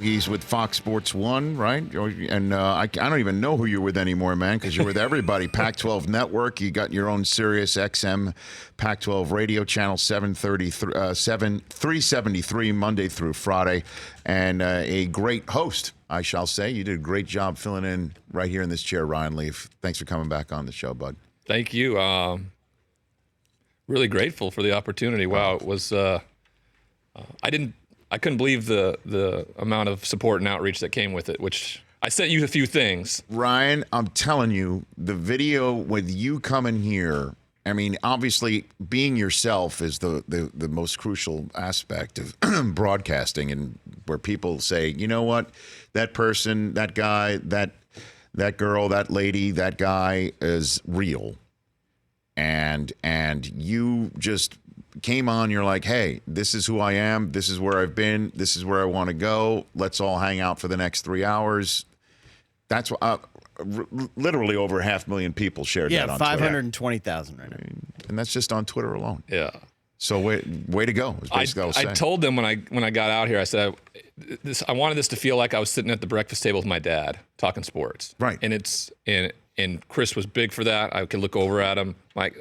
He's with Fox Sports 1, right? And I don't even know who you're with anymore, man, because you're with everybody. Pac-12 Network. You got your own Sirius XM Pac-12 radio channel, 373 Monday through Friday. And a great host, I shall say. You did a great job filling in right here in this chair, Ryan Leaf. Thanks for coming back on the show, bud. Thank you. Really grateful for the opportunity. Wow, it was. I couldn't believe the amount of support and outreach that came with it, which I sent you a few things. Ryan, I'm telling you, the video with you coming here, I mean, obviously being yourself is the most crucial aspect of broadcasting, and where people say, you know what, that person, that guy, that girl, that lady, that guy is real. And you just came on, you're like, hey, this is who I am, this is where I've been, this is where I want to go, let's all hang out for the next 3 hours. That's what literally over 500,000 people shared that on Twitter. 520,000 right now. And that's just on Twitter alone. Yeah. So way to go. I told them when I got out here, I said I wanted this to feel like I was sitting at the breakfast table with my dad talking sports. Right. And Chris was big for that. I could look over at him. And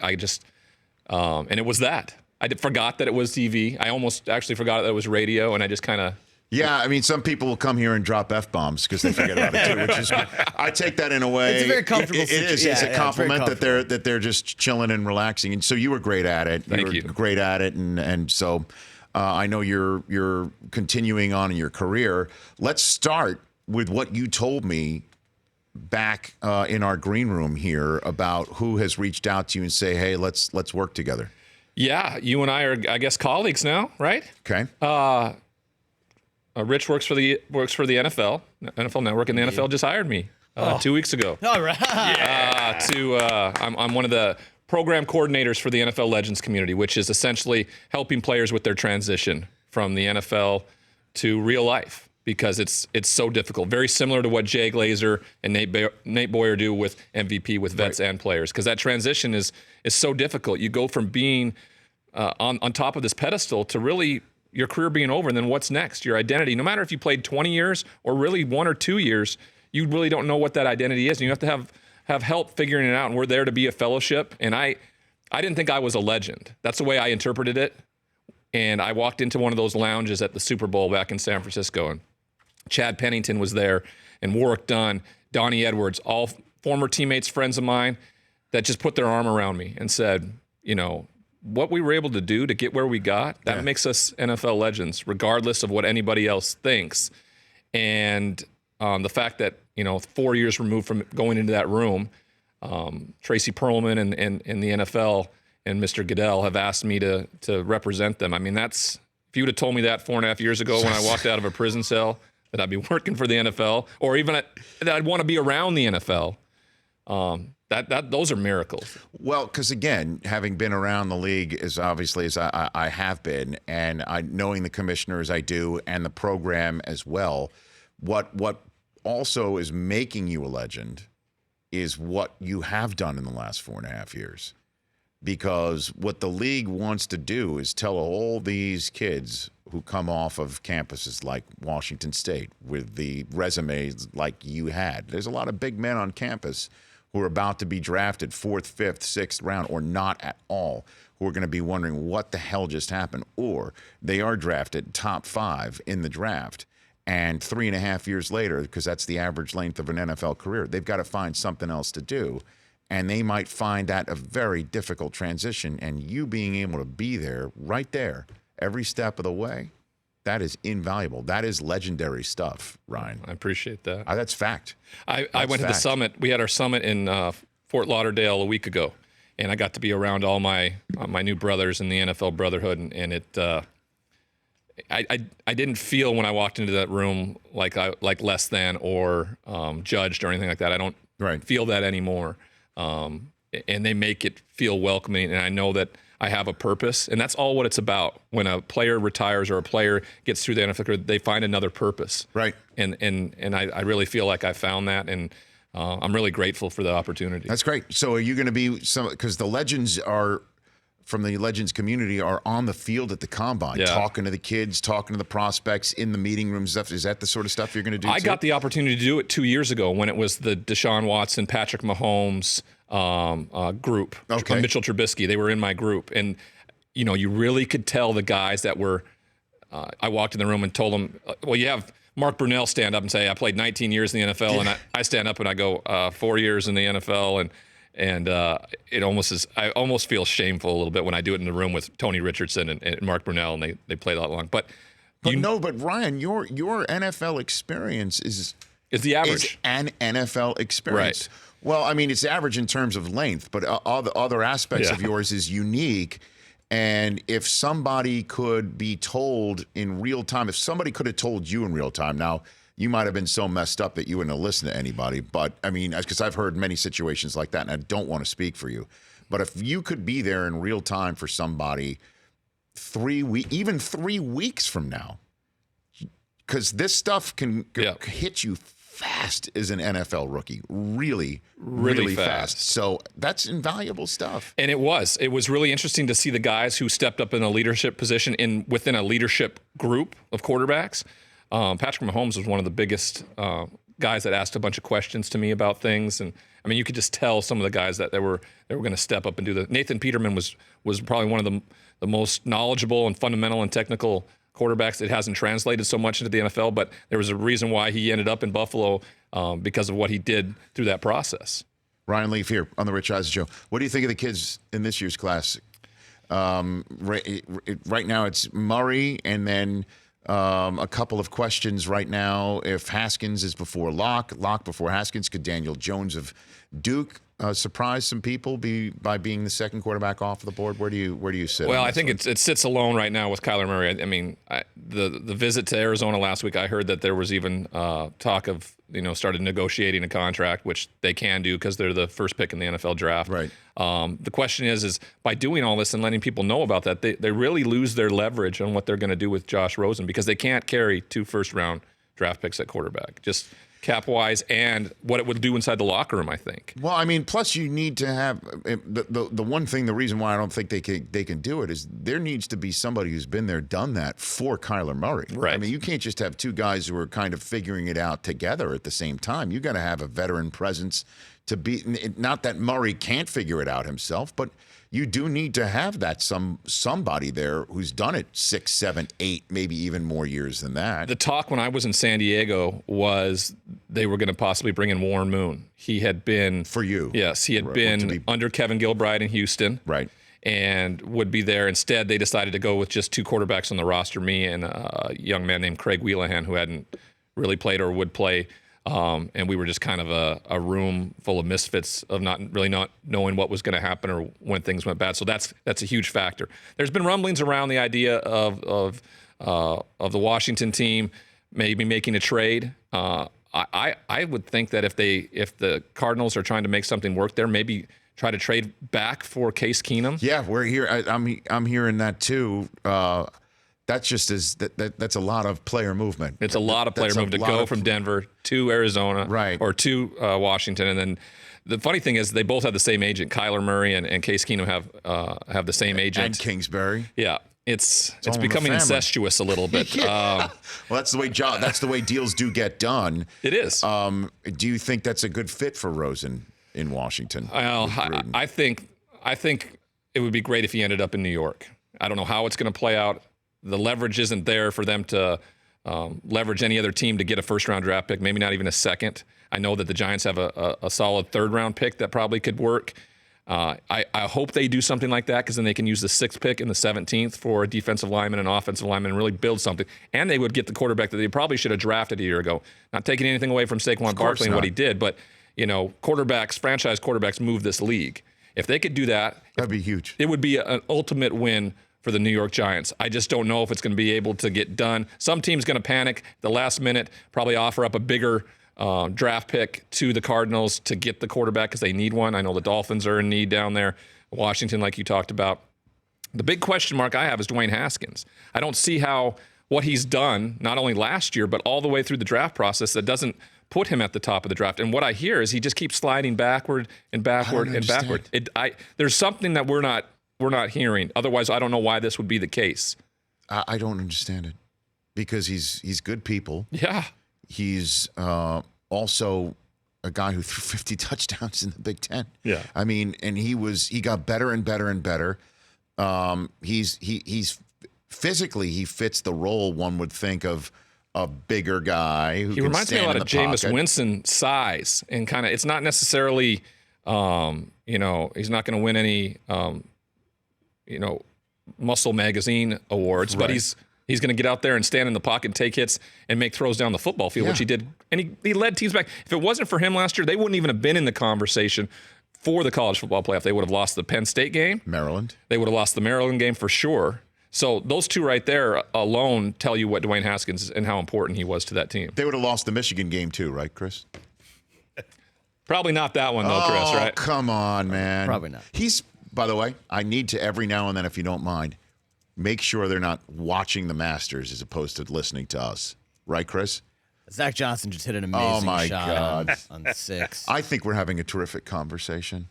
it was that. I forgot that it was TV. I almost actually forgot that it was radio, and I just kind of. Yeah, I mean, some people will come here and drop F-bombs because they forget about it too, which is, I take that in a way. It's a very comfortable situation. It's a compliment that they're just chilling and relaxing. And so you were great at it. Thank you. Great at it, and so I know you're continuing on in your career. Let's start with what you told me back in our green room here about who has reached out to you and say, hey, let's work together. Yeah, you and I are, I guess, colleagues now, right? Okay. Rich works for the NFL Network, and the NFL just hired me 2 weeks ago. All right. I'm one of the program coordinators for the NFL Legends community, which is essentially helping players with their transition from the NFL to real life, because it's so difficult. Very similar to what Jay Glazer and Nate Boyer do with MVP, with vets and players, because that transition is so difficult. You go from being on top of this pedestal to really your career being over, and then what's next? Your identity. No matter if you played 20 years or really 1 or 2 years, you really don't know what that identity is, and you have to have help figuring it out. And we're there to be a fellowship. And I didn't think I was a legend. That's the way I interpreted it. And I walked into one of those lounges at the Super Bowl back in San Francisco, and Chad Pennington was there, and Warwick Dunn, Donnie Edwards, all former teammates, friends of mine, that just put their arm around me and said, you know, what we were able to do to get where we got, that makes us NFL legends, regardless of what anybody else thinks. And the fact that, 4 years removed from going into that room, Tracy Perlman and the NFL and Mr. Goodell have asked me to represent them. I mean, if you would have told me that 4.5 years ago when I walked out of a prison cell that I'd be working for the NFL, or even that I'd want to be around the NFL, those are miracles. Well, because again, having been around the league as obviously as I have been, and knowing the commissioners I do, and the program as well, what also is making you a legend is what you have done in the last 4.5 years. Because what the league wants to do is tell all these kids who come off of campuses like Washington State with the resumes like you had. There's a lot of big men on campus who are about to be drafted 4th, 5th, 6th round, or not at all, who are going to be wondering what the hell just happened. Or they are drafted top 5 in the draft, and 3.5 years later, because that's the average length of an NFL career, they've got to find something else to do. And they might find that a very difficult transition. And you being able to be there, right there, every step of the way, that is invaluable. That is legendary stuff, Ryan. I appreciate that. That's fact. I went to the summit. We had our summit in Fort Lauderdale a week ago, and I got to be around all my new brothers in the NFL Brotherhood, and it. I didn't feel when I walked into that room like less than or judged or anything like that. I don't feel that anymore. And they make it feel welcoming, and I know that I have a purpose, and that's all what it's about. When a player retires or a player gets through the NFL career, they find another purpose. Right. And I really feel like I found that, and I'm really grateful for the opportunity. That's great. So are you going to be because the legends are from the Legends community are on the field at the combine, talking to the kids, talking to the prospects in the meeting room stuff. Is that the sort of stuff you're going to do? I too? got the opportunity to do it 2 years ago when it was the Deshaun Watson, Patrick Mahomes group. Okay. Mitchell Trubisky, they were in my group, and you really could tell the guys that were. I walked in the room and told them, well, you have Mark Brunell stand up and say, I played 19 years in the NFL, and I stand up and I go 4 years in the NFL, and it almost is. I almost feel shameful a little bit when I do it in the room with Tony Richardson and Mark Brunell, and they play that long. But Ryan, your NFL experience is the average. Is an NFL experience. Right. Well, I mean, it's average in terms of length, but all the other aspects of yours is unique. And if somebody could be told in real time, if somebody could have told you in real time, now you might have been so messed up that you wouldn't have listened to anybody. But I mean, because I've heard many situations like that, and I don't want to speak for you. But if you could be there in real time for somebody even 3 weeks from now, because this stuff can hit you fast as an NFL rookie, really fast. So that's invaluable stuff. And it was really interesting to see the guys who stepped up in a leadership position within a leadership group of quarterbacks. Patrick Mahomes was one of the biggest guys that asked a bunch of questions to me about things, and I mean, you could just tell some of the guys that they were going to step up and do that. Nathan Peterman was probably one of the most knowledgeable and fundamental and technical quarterbacks. It hasn't translated so much into the NFL, but there was a reason why he ended up in Buffalo because of what he did through that process. Ryan Leaf here on the Rich Eisen Show. What do you think of the kids in this year's class? Right now it's Murray, and then a couple of questions right now. If Haskins is before Locke before Haskins, could Daniel Jones of Duke surprise some people by being the second quarterback off of the board? Where do you sit? Well, I think it sits alone right now with Kyler Murray. I mean, the visit to Arizona last week, I heard that there was even talk of started negotiating a contract, which they can do because they're the first pick in the NFL draft. Right. The question is by doing all this and letting people know about that, they really lose their leverage on what they're going to do with Josh Rosen, because they can't carry 2 first-round draft picks at quarterback, just cap-wise, and what it would do inside the locker room, I think. Well, I mean, plus you need to have the one thing. The reason why I don't think they can do it is there needs to be somebody who's been there, done that for Kyler Murray. Right. I mean, you can't just have 2 guys who are kind of figuring it out together at the same time. You got to have a veteran presence to be. Not that Murray can't figure it out himself, but you do need to have that somebody there who's done it 6, 7, 8, maybe even more years than that. The talk when I was in San Diego was they were going to possibly bring in Warren Moon. He had been for you. Yes, he had been under Kevin Gilbride in Houston. Right. And would be there. Instead, they decided to go with just 2 quarterbacks on the roster, me and a young man named Craig Wheelahan, who hadn't really played or would play. And we were just kind of a room full of misfits of not knowing what was going to happen or when things went bad. So that's a huge factor. There's been rumblings around the idea of the Washington team maybe making a trade. I would think that if the Cardinals are trying to make something work there, maybe try to trade back for Case Keenum. Yeah, we're here. I'm hearing that too. That's just that's a lot of player movement. It's a lot of player movement to go from Denver to Arizona, right, or to Washington. And then the funny thing is they both have the same agent. Kyler Murray and Case Keenum have the same agent. And Kingsbury. Yeah. It's becoming incestuous a little bit. Well, that's the way deals do get done. It is. Do you think that's a good fit for Rosen in Washington? Well, I think it would be great if he ended up in New York. I don't know how it's going to play out. The leverage isn't there for them to leverage any other team to get a first-round draft pick, maybe not even a second. I know that the Giants have a solid third-round pick that probably could work. I hope they do something like that, because then they can use the 6th pick and the 17th for a defensive lineman and offensive lineman and really build something. And they would get the quarterback that they probably should have drafted a year ago. Not taking anything away from Saquon Barkley and what he did, but franchise quarterbacks move this league. If they could do that, that'd be huge. It would be an ultimate win for the New York Giants. I just don't know if it's going to be able to get done. Some team's going to panic the last minute, probably offer up a bigger draft pick to the Cardinals to get the quarterback because they need one. I know the Dolphins are in need down there. Washington, like you talked about. The big question mark I have is Dwayne Haskins. I don't see how what he's done, not only last year, but all the way through the draft process, that doesn't put him at the top of the draft. And what I hear is he just keeps sliding backward and backward and backward. There's something that we're not we're not hearing. Otherwise, I don't know why this would be the case. I don't understand it because he's good people. Yeah. He's also a guy who threw 50 touchdowns in the Big Ten. Yeah. I mean, and he got better and better and better. He's physically, he fits the role one would think of a bigger guy who He can reminds me a stand lot in of the Jameis pocket. Winston size and kind of, it's not necessarily, he's not going to win any, Muscle Magazine awards, but Right. he's going to get out there and stand in the pocket and take hits and make throws down the football field, Yeah. which he did. And he led teams back. If it wasn't for him last year, they wouldn't even have been in the conversation for the college football playoff. They would have lost the Penn State game. Maryland. They would have lost the Maryland game for sure. So those two right there alone tell you what Dwayne Haskins and how important he was to that team. They would have lost the Michigan game too, right, Chris? Probably not that one though, Chris, right? Come on, man. Probably not. He's, by the way, I need to every now and then, if you don't mind, make sure they're not watching the Masters as opposed to listening to us. Right, Chris? Zach Johnson just hit an amazing my shot God. on 6. I think we're having a terrific conversation.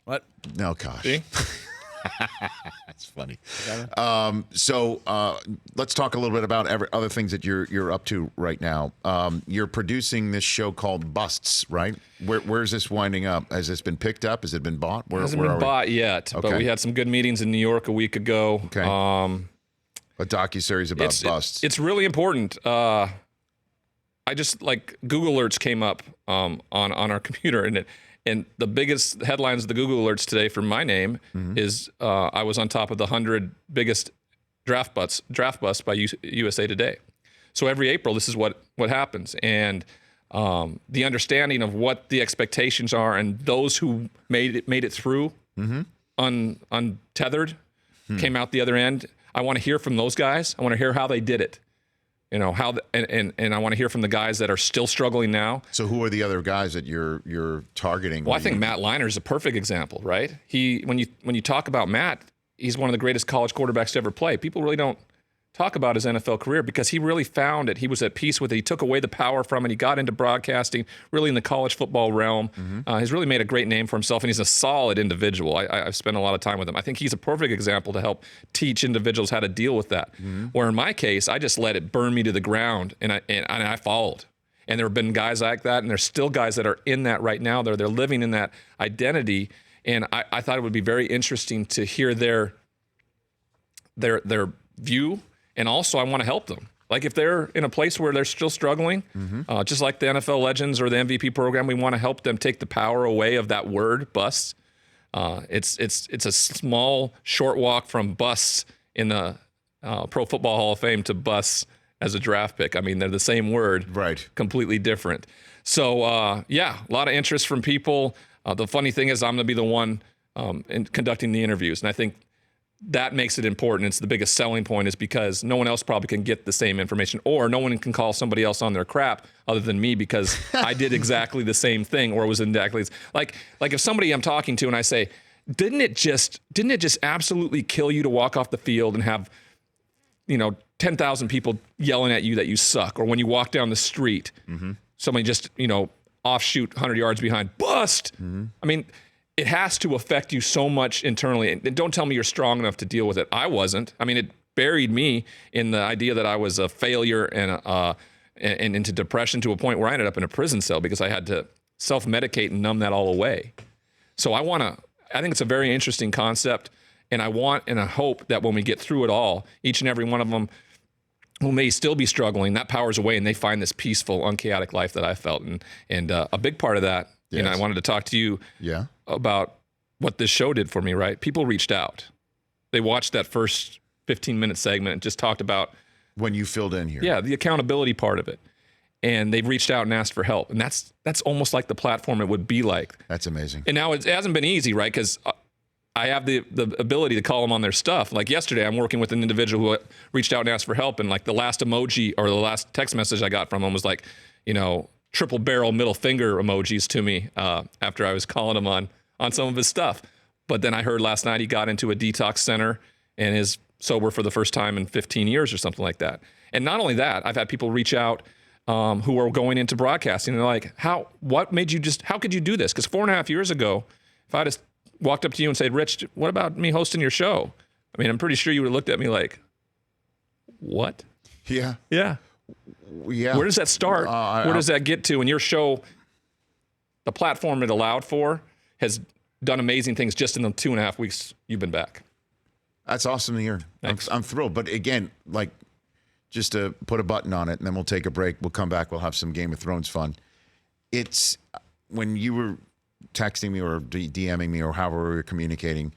What? No, gosh. See? That's funny. So let's talk a little bit about other things that you're up to right now. You're producing this show called Busts, right? Where's this winding up? Has this been picked up? Has it been bought? It hasn't been bought yet, but Okay. we had some good meetings in New York a week ago. Okay. A docuseries about busts. It's really important. I just like Google alerts came up on our computer, and the biggest headlines of the Google alerts today for my name is I was on top of the 100 biggest draft busts by USA Today. So every April, this is what happens, and the understanding of what the expectations are, and those who made it through untethered came out the other end. I want to hear from those guys. I want to hear how they did it. And I want to hear from the guys that are still struggling now. So who are the other guys that you're targeting? Well, I think Matt Leinart is a perfect example, right? When you talk about Matt, he's one of the greatest college quarterbacks to ever play. People really don't talk about his NFL career because he really found it. He was at peace with it. He took away the power from it. He got into broadcasting, really in the college football realm. He's really made a great name for himself, and he's a solid individual. I've spent a lot of time with him. I think he's a perfect example to help teach individuals how to deal with that. Where in my case, I just let it burn me to the ground, and I followed. And there have been guys like that, and there's still guys that are in that right now. They're living in that identity, and I thought it would be very interesting to hear their view. And also, I want to help them. Like if they're in a place where they're still struggling, just like the NFL Legends or the MVP program, we want to help them take the power away of that word, bust. It's a small, short walk from busts in the Pro Football Hall of Fame to busts as a draft pick. I mean, they're the same word, Right. completely different. So, a lot of interest from people. The funny thing is I'm going to be the one conducting the interviews, and I think that makes it important. It's the biggest selling point is because no one else probably can get the same information, or no one can call somebody else on their crap other than me because I did exactly the same thing, or was exactly like if somebody I'm talking to and I say, didn't it just absolutely kill you to walk off the field and have 10,000 people yelling at you that you suck, or when you walk down the street, somebody just offshoot 100 yards behind, bust. I mean, it has to affect you so much internally. And don't tell me you're strong enough to deal with it. I wasn't. I mean, it buried me in the idea that I was a failure and into depression to a point where I ended up in a prison cell because I had to self-medicate and numb that all away. So I think it's a very interesting concept. And I want and I hope that when we get through it all, each and every one of them who may still be struggling, that power's away and they find this peaceful, unchaotic life that I felt. And a big part of that, Yes. I wanted to talk to you about what this show did for me, right? People reached out. They watched that first 15-minute segment and just talked about when you filled in here. Yeah, the accountability part of it. And they've reached out and asked for help. And that's almost like the platform it would be like. That's amazing. And now it hasn't been easy, right? Because I have the ability to call them on their stuff. Like yesterday, I'm working with an individual who reached out and asked for help. And like the last emoji or the last text message I got from him was like, triple barrel middle finger emojis to me after I was calling him on some of his stuff. But then I heard last night he got into a detox center and is sober for the first time in 15 years or something like that. And not only that, I've had people reach out who are going into broadcasting and they're like, how could you do this? Because 4.5 years ago, if I'd have walked up to you and said, Rich, what about me hosting your show? I mean, I'm pretty sure you would have looked at me like, what? Yeah. Yeah. Yeah. Where does that start? Where does that get to? And your show, the platform it allowed for, has done amazing things just in the 2.5 weeks you've been back. That's awesome to hear. I'm thrilled. But again, like, just to put a button on it, and then we'll take a break. We'll come back. We'll have some Game of Thrones fun. It's when you were texting me or DMing me or however we were communicating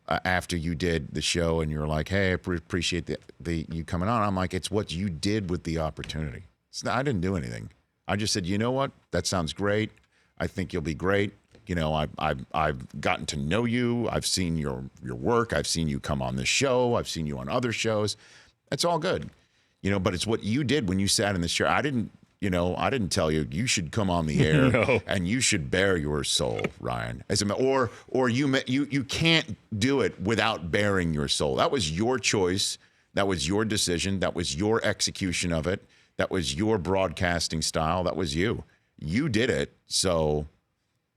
after you did the show, and you're like, "Hey, I appreciate the you coming on." I'm like, "It's what you did with the opportunity. I didn't do anything. I just said, you know what? That sounds great. I think you'll be great. You know, I've gotten to know you. I've seen your work. I've seen you come on this show. I've seen you on other shows. It's all good, you know. But it's what you did when you sat in this chair. I didn't tell you you should come on the air and you should bare your soul, Ryan. Or you can't do it without bearing your soul. That was your choice. That was your decision. That was your execution of it. That was your broadcasting style. That was you. You did it. So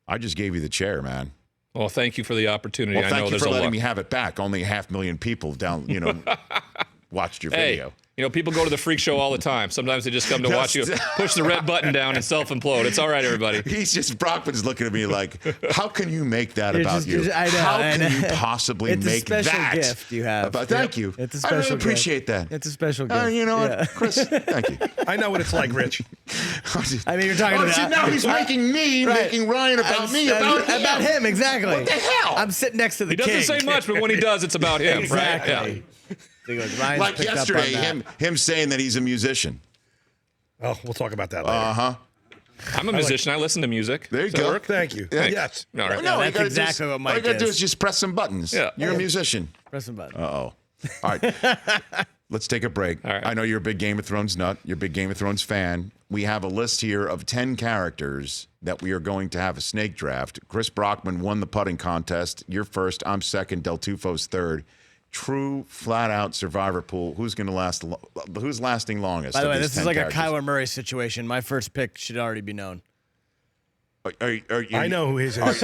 I just gave you the chair, man. Well, thank you for the opportunity. Well, I thank know you there's for a letting lot. me have it back. Only 500,000 people watched your video. You know, people go to the freak show all the time. Sometimes they just come to watch you push the red button down and self-implode. It's all right, everybody. Brockman's looking at me like, how can you make that about you? I know, how I can know. you possibly It's make a special that? gift you have. Thank you. It's a I special really gift. appreciate that. It's a special gift. You know what, Chris? Thank you. I know what it's like, Rich. I mean, you're talking about see, now he's making Ryan about me, about him. About him, exactly. What the hell? I'm sitting next to the He doesn't king. say much, but when he does, it's about him, Exactly. right? Ryan's Like picked up on yesterday, that. him saying that he's a musician. Oh, we'll talk about that later. I'm a musician. I listen to music. There you Does that go. work? Thank you. Thanks. Yes. All right. No, all you that's gotta exactly do is, what Mike all you got to do is. is just press some buttons. Yeah. You're a musician. Press the button. Uh-oh. All right. Let's take a break. All right. I know you're a big Game of Thrones nut. You're a big Game of Thrones fan. We have a list here of 10 characters that we are going to have a snake draft. Chris Brockman won the putting contest. You're first. I'm second. Del Tufo's third. True, flat-out survivor pool. Who's going to last? Who's lasting longest? By the of way, these this is 10 like characters? a Kyler Murray situation. My first pick should already be known. I know who his is.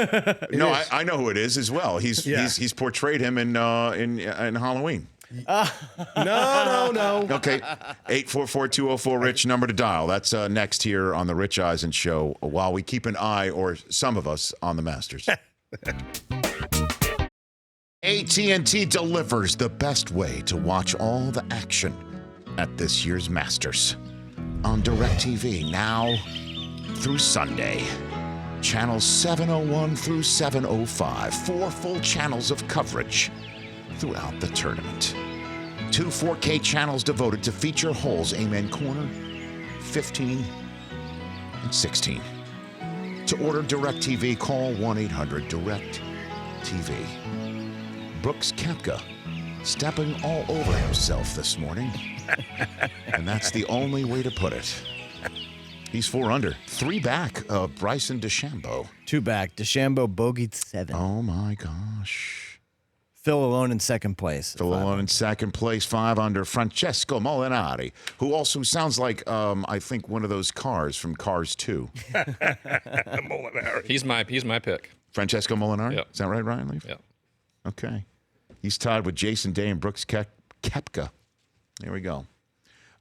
No, I know who it is as well. Yeah. He's portrayed him in Halloween. No. Okay, 844-204-RICH, number to dial. That's next here on the Rich Eisen Show while we keep an eye, or some of us, on the Masters. AT&T delivers the best way to watch all the action at this year's Masters. On DirecTV now through Sunday. Channels 701 through 705. 4 full channels of coverage throughout the tournament. 2 4K channels devoted to feature holes Amen Corner, 15 and 16. To order DirecTV, call 1-800-DIRECT-TV. Brooks Koepka stepping all over himself this morning. And that's the only way to put it. He's 4 under. 3 back of Bryson DeChambeau. 2 back. DeChambeau bogeyed 7. Oh, my gosh. Phil alone in second place. Phil alone in second place, 5 under. Francesco Molinari, who also sounds like, I think, one of those cars from Cars 2. Molinari. He's my pick. Francesco Molinari? Yep. Is that right, Ryan Leaf? Yeah. Okay. He's tied with Jason Day and Brooks Koepka. There we go.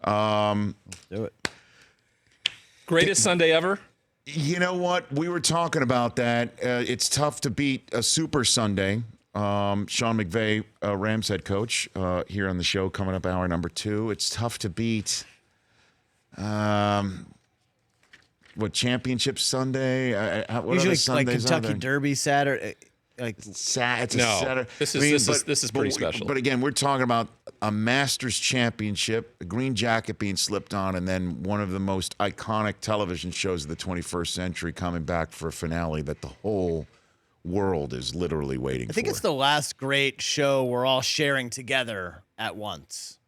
Do it. Greatest Sunday ever? You know what? We were talking about that. It's tough to beat a Super Sunday. Sean McVay, Rams head coach, here on the show, coming up hour number 2. It's tough to beat, Championship Sunday? What Usually other like Sundays are Kentucky there? Derby Saturday. It's a Saturday. This is pretty special. But again, we're talking about a Masters championship, a green jacket being slipped on, and then one of the most iconic television shows of the 21st century coming back for a finale that the whole world is literally waiting for. I think it's the last great show we're all sharing together at once.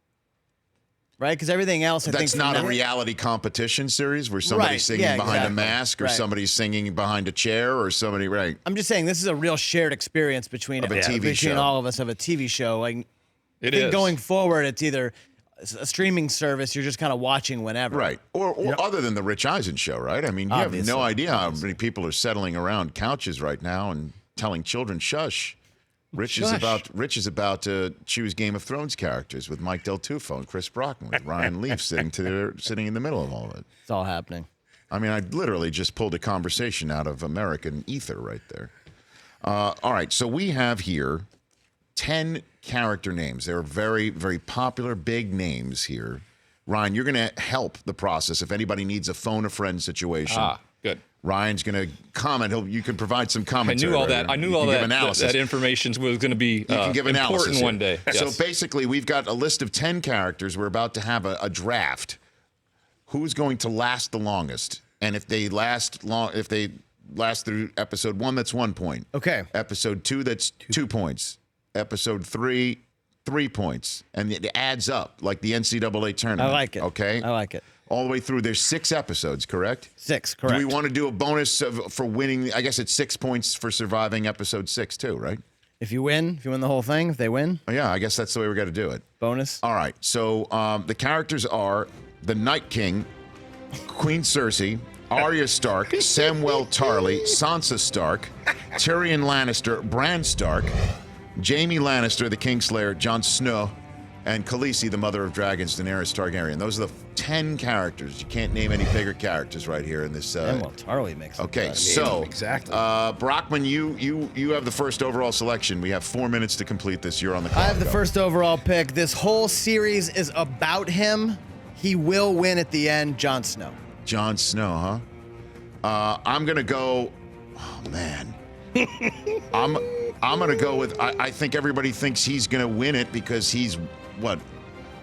Right? Because everything else, I think... That's not a reality competition series where somebody's Right, singing yeah, behind exactly. a mask or Right. somebody's singing behind a chair or somebody, right? I'm just saying this is a real shared experience between Of a TV between show. all of us of a TV show. Like, It I think is. going forward, it's either a streaming service, you're just kind of watching whenever. Right. Or other than the Rich Eisen show, right? I mean, you Obviously. have no idea how many people are settling around couches right now and telling children, shush. Rich Shush. is about to choose Game of Thrones characters with Mike Del Tufo and Chris Brockman with Ryan Leaf sitting in the middle of all of it. It's all happening. I mean, I literally just pulled a conversation out of American ether right there. All right, so we have here 10 character names. They're very, very popular, big names here. Ryan, you're going to help the process if anybody needs a phone a friend situation. Good. Ryan's going to comment. You can provide some commentary. I knew all that. I knew all that. That information was going to be you can give important analysis one day. Yes. So basically, we've got a list of 10 characters. We're about to have a draft. Who's going to last the longest? And if they last through episode 1, that's 1 point. Okay. Episode 2, that's 2 points. Episode 3, 3 points. And it adds up like the NCAA tournament. I like it. Okay. I like it. All the way through. There's 6 episodes, correct? 6, correct. Do we want to do a bonus for winning? I guess it's 6 points for surviving episode 6 too, right? If you win the whole thing, if they win, Oh, yeah, I guess that's the way we got to do it. bonus. All right. So the characters are the Night King, Queen Cersei, Arya Stark, Samwell Tarly, Sansa Stark, Tyrion Lannister, Bran Stark, Jaime Lannister, the Kingslayer, Jon Snow, and Khaleesi, the Mother of Dragons, Daenerys Targaryen. Those are the 10 characters. You can't name any bigger characters right here in this. Well, Tarly makes it Okay, better. so exactly. Brockman, you have the first overall selection. We have 4 minutes to complete this. You're on the clock. I have the Go. first overall pick. This whole series is about him. He will win at the end, Jon Snow. Jon Snow, huh? I'm gonna go. Oh man, I'm gonna go with. I think everybody thinks he's gonna win it because he's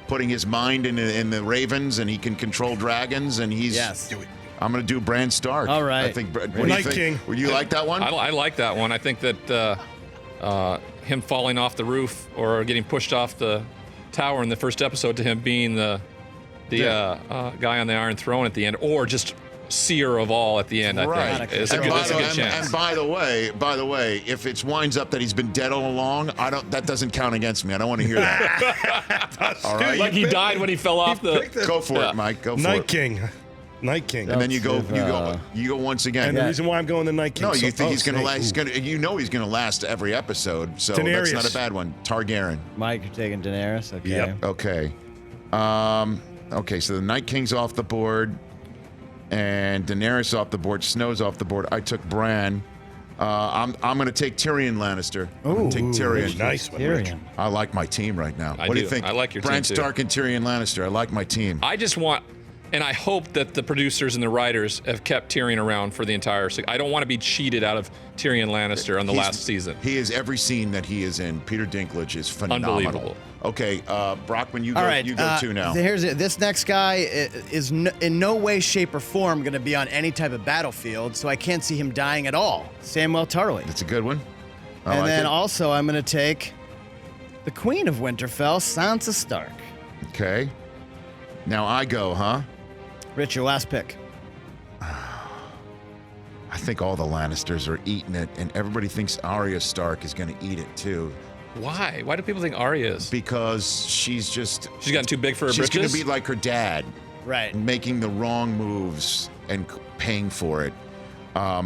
putting his mind in the Ravens and he can control dragons and he's. Yes. I'm gonna do Bran Stark. All right. I think. What do you Night think? King. Would you like that one? I like that one. I think that him falling off the roof or getting pushed off the tower in the first episode to him being the guy on the Iron Throne at the end, or just seer of all at the end. I think it's a And good, by that's a the- good chance. And by the way, if it winds up that he's been dead all along, that doesn't count against me. I don't want to hear that. All right, like he died when he fell off the. go for it, Mike. Go for Night it. King. Night King. And then you go With, you go once again. And the reason why I'm going the Night King. No, you think he's going to snake. last? He's going to last every episode. So that's not a Daenerys. bad one. Targaryen. Mike, you're taking Daenerys. Okay. Yep. Okay. Okay. So the Night King's off the board, and Daenerys off the board. Snow's off the board. I took Bran. I'm going to take Tyrion Lannister. I'm gonna take Tyrion. Nice one, Rich. Tyrion. I like my team right now. I What do you do. think? I like your Bran team, too. Stark and Tyrion Lannister. I like my team. I just want, and I hope that the producers and the writers have kept Tyrion around for the entire. I don't want to be cheated out of Tyrion Lannister on the last season. He is every scene that he is in. Peter Dinklage is phenomenal. Unbelievable. Okay, Brockman, you All go. right. You go two now. Here's it. This next guy is in no way, shape, or form going to be on any type of battlefield, so I can't see him dying at all. Samwell Tarly. That's a good one. I And like then it. also, I'm going to take the Queen of Winterfell, Sansa Stark. Okay. Now I go, huh? Rich, your last pick. I think all the Lannisters are eating it, and everybody thinks Arya Stark is going to eat it too, Why? Why do people think Arya is? because she's She's gotten too big for her she's going britches. to be like her dad, Right. making the wrong moves and paying for it.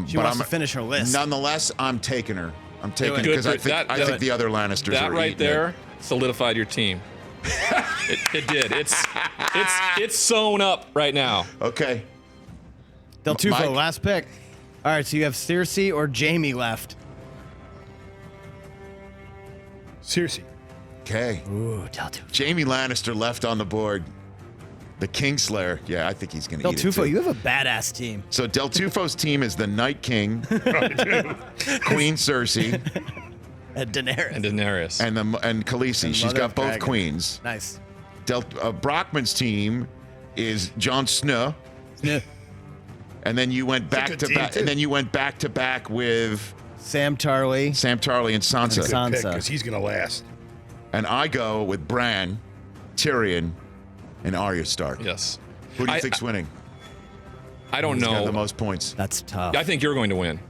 She wants to finish her list. Nonetheless, I'm taking her. I'm taking her Good because I for- think that- I think the other Lannisters that are right eating there it. solidified your team. it did. It's sewn up right now. Okay. Del Tufo, Mike? last pick. All right, so you have Cersei or Jaime left. Cersei. Okay. Ooh, Del Tufo. Jaime Lannister left on the board. The Kingslayer. Yeah, I think he's going to Del eat it Tufo, too. you have a badass team. So Del Tufo's team is the Night King, Queen Cersei, And Daenerys. And Daenerys. and Khaleesi. And She's Mother got of both Dragons. queens. Nice. Brockman's team is Jon Snow, Yeah. and then you went back good to team, back, too. and then you went back to back with Sam Tarly. Sam Tarly and Sansa. Good pick, Sansa. because he's going to last. And I go with Bran, Tyrion, and Arya Stark. yes. Who do you I- think's winning? I don't Who's got know. the most points? That's tough. I think you're going to win.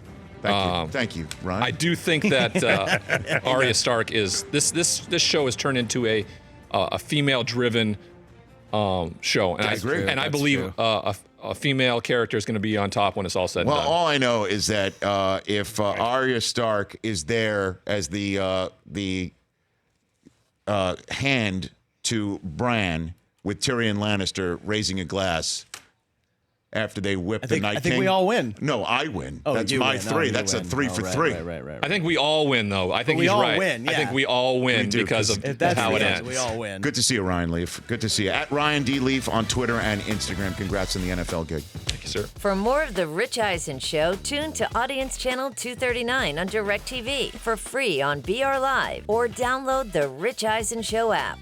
Thank you, Ryan. I do think that Arya Stark is this show has turned into a female-driven show, and I agree. And I That's believe true. a female character is going to be on top when it's all said and Well, done. all I know is that if Arya Stark is there as the hand to Bran with Tyrion Lannister raising a glass after they whip the Night King. I think we all win. No, I win. Oh, That's you my win. three. You That's a win. 3 for right, 3. Right. I think we all win, though. I think we he's all right. win, I think yeah. we all win We do, because 'cause of If that's how the it answer, ends. we all win. Good to see you, Ryan Leaf. Good to see you. At Ryan D. Leaf on Twitter and Instagram. Congrats on the NFL gig. Thank you, sir. For more of The Rich Eisen Show, tune to Audience Channel 239 on DirecTV for free on BR Live or download the Rich Eisen Show app.